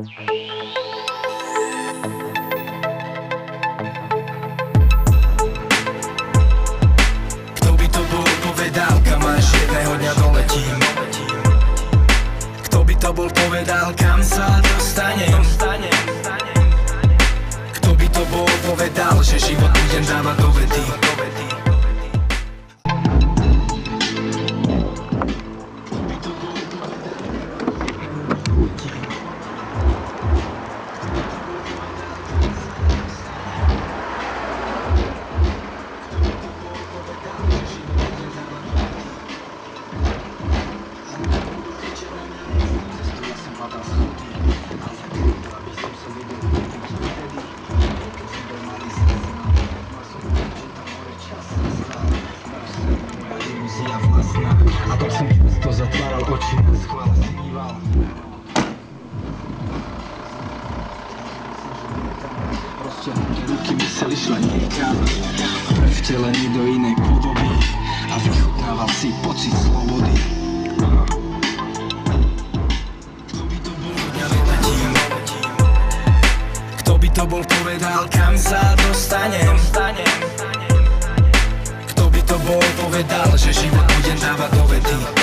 Kto by to bol povedal, kam až jedného dňa doletím? Kto by to bol povedal, kam sa dostanem? Kto by to bol povedal, že život budem dávať do vety? A tak som často zatváral oči, schvál si díval. Rozťahnuté ruky mysel išla niekam, prevtelený do inej podoby a vychutnával si pocit slobody. Kto by to bol povedal, kam sa dostanem? Kto by to bol povedal, že život budem dávať do vety?